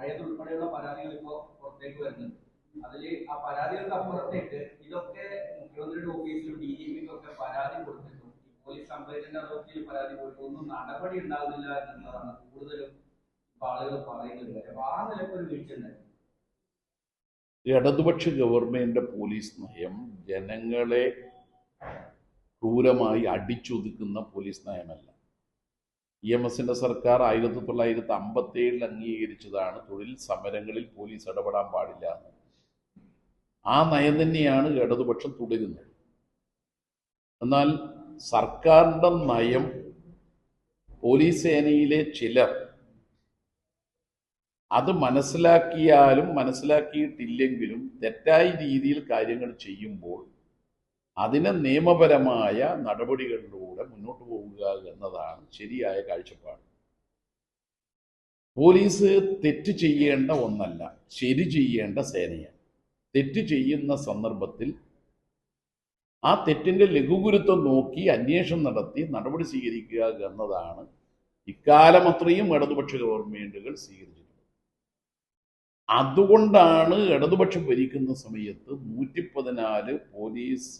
പഴയതുൾപ്പെടെയുള്ള പരാതികൾ ഇപ്പോൾ പുറത്തേക്ക് വരുന്നുണ്ട്. അതിൽ ആ പരാതികൾക്ക് അപ്പുറത്തേക്ക് ഇതൊക്കെ മുഖ്യമന്ത്രിയുടെ ഓഫീസിലും ഡി ജി പിക്കും ഒക്കെ പരാതി കൊടുത്തിട്ടും പോലീസ് കംപ്ലൈന്റ് അതോറിറ്റിയിൽ പരാതി കൊടുത്തു ഒന്നും നടപടി ഉണ്ടാകുന്നില്ല എന്നുള്ളതാണ് കൂടുതലും ആളുകൾ പറയുന്നത്. അപ്പൊ ആ നിലയ്ക്ക് ഒരു വീഴ്ച ഉണ്ടായിരുന്നു. ഇടതുപക്ഷ ഗവൺമെന്റിന്റെ പോലീസ് നയം ജനങ്ങളെ ക്രൂരമായി അടിച്ചൊതുക്കുന്ന പോലീസ് നയമല്ല. EMSന്റെ സർക്കാർ 1957 അംഗീകരിച്ചതാണ് തൊഴിൽ സമരങ്ങളിൽ പോലീസ് ഇടപെടാൻ പാടില്ല എന്ന്. ആ നയം തന്നെയാണ് ഇടതുപക്ഷം തുടരുന്നത്. എന്നാൽ സർക്കാരിന്റെ നയം പോലീസ് സേനയിലെ ചിലർ അത് മനസ്സിലാക്കിയാലും മനസ്സിലാക്കിയിട്ടില്ലെങ്കിലും തെറ്റായ രീതിയിൽ കാര്യങ്ങൾ ചെയ്യുമ്പോൾ അതിനെ നിയമപരമായ നടപടികളിലൂടെ മുന്നോട്ട് പോവുക എന്നതാണ് ശരിയായ കാഴ്ചപ്പാട്. പോലീസ് തെറ്റ് ചെയ്യേണ്ട ഒന്നല്ല, ശരി ചെയ്യേണ്ട സേനയാണ്. തെറ്റ് ചെയ്യുന്ന സന്ദർഭത്തിൽ ആ തെറ്റിന്റെ ലഘുഗുരുത്വം നോക്കി അന്വേഷണം നടത്തി നടപടി സ്വീകരിക്കുക എന്നതാണ് ഇക്കാലം അത്രയും ഇടതുപക്ഷ ഗവൺമെന്റുകൾ സ്വീകരിച്ചിട്ടുള്ളത്. അതുകൊണ്ടാണ് ഇടതുപക്ഷം ഭരിക്കുന്ന സമയത്ത് 114 പോലീസ്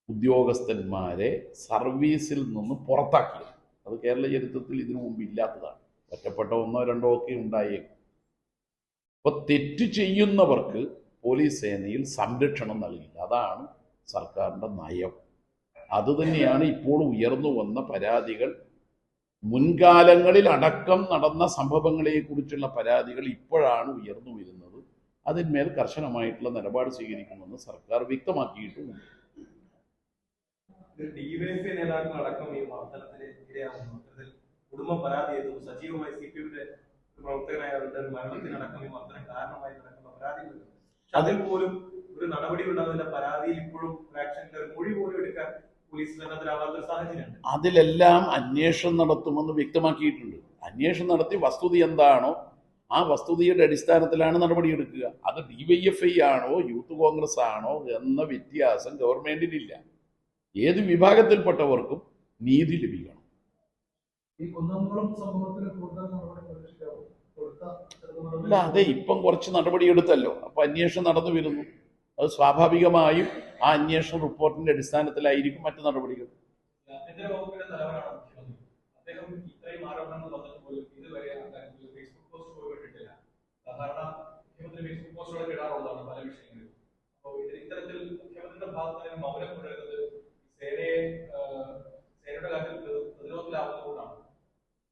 ഉദ്യോഗസ്ഥന്മാരെ സർവീസിൽ നിന്ന് പുറത്താക്കിയത്. അത് കേരള ചരിത്രത്തിൽ ഇതിനു മുമ്പ് ഇല്ലാത്തതാണ്. ഒറ്റപ്പെട്ട 1 or 2 ഒക്കെ ഉണ്ടായേക്കും. അപ്പൊ തെറ്റ് ചെയ്യുന്നവർക്ക് പോലീസ് സേനയിൽ സംരക്ഷണം നൽകി. അതാണ് സർക്കാരിന്റെ നയം. അതുതന്നെയാണ് ഇപ്പോൾ ഉയർന്നു വന്ന പരാതികൾ. മുൻകാലങ്ങളിൽ അടക്കം നടന്ന സംഭവങ്ങളെ കുറിച്ചുള്ള പരാതികൾ ഇപ്പോഴാണ് ഉയർന്നു വരുന്നത്. അതിന്മേൽ കർശനമായിട്ടുള്ള നിലപാട് സ്വീകരിക്കുമെന്ന് സർക്കാർ വ്യക്തമാക്കിയിട്ടുമുണ്ട്. ഡിവൈഎഫ്ഐ നേതാക്കളടക്കം ഈ മർദ്ദനത്തിന് ഇരയാവുന്നു. കുടുംബം പരാതി ചെയ്തു. സജീവമായി CPIയുടെ പ്രവർത്തകനായ മരണത്തിനടക്കം ഈ മർദ്ദനം കാരണമായി നടക്കുന്ന പരാതികളുണ്ട്. അതിൽ പോലും ഒരു നടപടി ഉണ്ടാകുന്നില്ല. പരാതിയിൽ ഇപ്പോഴും ആക്ഷന്റെ ഒരു മൊഴി പോലും എടുക്കാൻ പോലീസ് സന്നദ്ധരാകാത്ത സാഹചര്യമുണ്ട്. അതിലെല്ലാം അന്വേഷണം നടത്തുമെന്ന് വ്യക്തമാക്കിയിട്ടുണ്ട്. അന്വേഷണം നടത്തി വസ്തുത എന്താണോ ആ വസ്തുതയുടെ അടിസ്ഥാനത്തിലാണ് നടപടിയെടുക്കുക. അത് DYFI ആണോ യൂത്ത് കോൺഗ്രസ് ആണോ എന്ന വ്യത്യാസം ഗവൺമെന്റിനില്ല. ഏത് വിഭാഗത്തിൽപ്പെട്ടവർക്കും നീതി ലഭിക്കണം. അല്ല, അതെ, ഇപ്പം കുറച്ച് നടപടിയെടുത്തല്ലോ. അപ്പൊ അന്വേഷണം നടന്നു വരുന്നു. അത് സ്വാഭാവികമായും ആ അന്വേഷണ റിപ്പോർട്ടിന്റെ അടിസ്ഥാനത്തിലായിരിക്കും മറ്റു നടപടികൾ.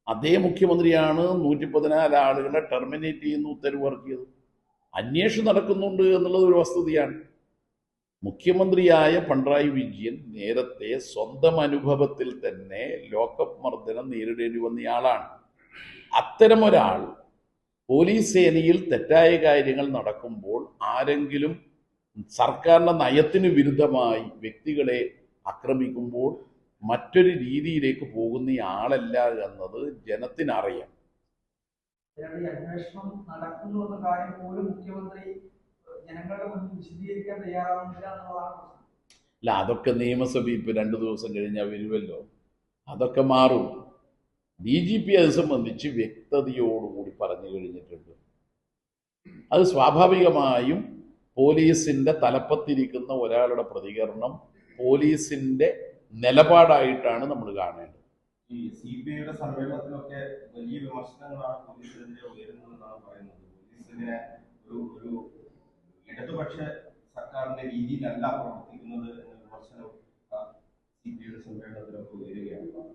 അതേ മുഖ്യമന്ത്രിയാണ് 114 ആളുകളെ ടെർമിനേറ്റ് ചെയ്യുന്ന ഉത്തരവ് ഇറക്കിയത്. അന്വേഷണം നടക്കുന്നുണ്ട് എന്നുള്ളത് ഒരു വസ്തുതയാണ്. മുഖ്യമന്ത്രിയായ പിണറായി വിജയൻ നേരത്തെ സ്വന്തം അനുഭവത്തിൽ തന്നെ ലോക്കപ്പ് മർദ്ദനം നേരിടേണ്ടി വന്നയാളാണ്. അത്തരമൊരാൾ പോലീസ് സേനയിൽ തെറ്റായ കാര്യങ്ങൾ നടക്കുമ്പോൾ ആരെങ്കിലും സർക്കാരിന്റെ നയത്തിന് വിരുദ്ധമായി വ്യക്തികളെ ആക്രമിക്കുമ്പോൾ മറ്റൊരു രീതിയിലേക്ക് പോകുന്ന ആളല്ല എന്നത് ജനത്തിനറിയാം. അന്വേഷണം നടക്കുന്നു എന്ന കാര്യം പോലും മുഖ്യമന്ത്രി ജനങ്ങളുടെ മുന്നിൽ വിശദീകരിക്കാൻ തയ്യാറാവുന്നില്ല എന്നുള്ളതാണ്. അല്ല, അതൊക്കെ നിയമസഭ ഇപ്പൊ 2 ദിവസം കഴിഞ്ഞാൽ വരുമല്ലോ, അതൊക്കെ മാറും. DGP അത് സംബന്ധിച്ച് വ്യക്തതയോടുകൂടി പറഞ്ഞു കഴിഞ്ഞിട്ടുണ്ട്. അത് സ്വാഭാവികമായും പോലീസിന്റെ തലപ്പത്തിരിക്കുന്ന ഒരാളുടെ പ്രതികരണം പോലീസിന്റെ നിലപാടായിട്ടാണ് നമ്മൾ കാണേണ്ടത്. ഈ CPIയുടെ സമ്മേളനത്തിലൊക്കെ വലിയ വിമർശനങ്ങളാണ് പോലീസിനെതിരെ ഉയരുന്നതെന്നാണ് പറയുന്നത്. പോലീസിനെ ഒരു ഇടതുപക്ഷ സർക്കാരിന്റെ രീതിയിലല്ല പ്രവർത്തിക്കുന്നത് എന്ന വിമർശനം CPIയുടെ സമ്മേളനത്തിലൊക്കെ ഉയരുകയാണ്.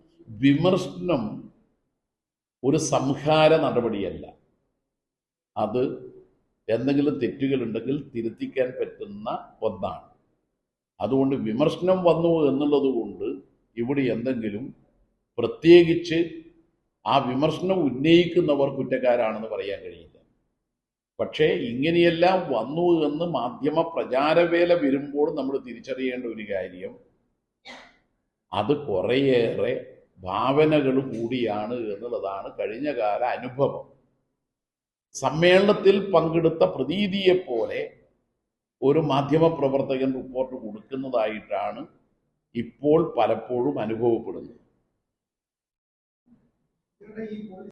വിമർശനം ഒരു സംഹാര നടപടിയല്ല. അത് എന്തെങ്കിലും തെറ്റുകളുണ്ടെങ്കിൽ തിരുത്തിക്കാൻ പറ്റുന്ന ഒന്നാണ്. അതുകൊണ്ട് വിമർശനം വന്നു എന്നുള്ളത് കൊണ്ട് ഇവിടെ എന്തെങ്കിലും പ്രത്യേകിച്ച് ആ വിമർശനം ഉന്നയിക്കുന്നവർ കുറ്റക്കാരാണെന്ന് പറയാൻ കഴിയില്ല. പക്ഷേ ഇങ്ങനെയെല്ലാം വന്നു എന്ന് മാധ്യമ പ്രചാരവേല വരുമ്പോൾ നമ്മൾ തിരിച്ചറിയേണ്ട ഒരു കാര്യം, അത് കുറേയേറെ ഭാവനകൾ കൂടിയാണ് എന്നുള്ളതാണ് കഴിഞ്ഞ കാല അനുഭവം. സമ്മേളനത്തിൽ പങ്കെടുത്ത പ്രതീതിയെപ്പോലെ ഒരു മാധ്യമ പ്രവർത്തകൻ റിപ്പോർട്ട് കൊടുക്കുന്നതായിട്ടാണ് ഇപ്പോൾ പലപ്പോഴും അനുഭവപ്പെടുന്നത്.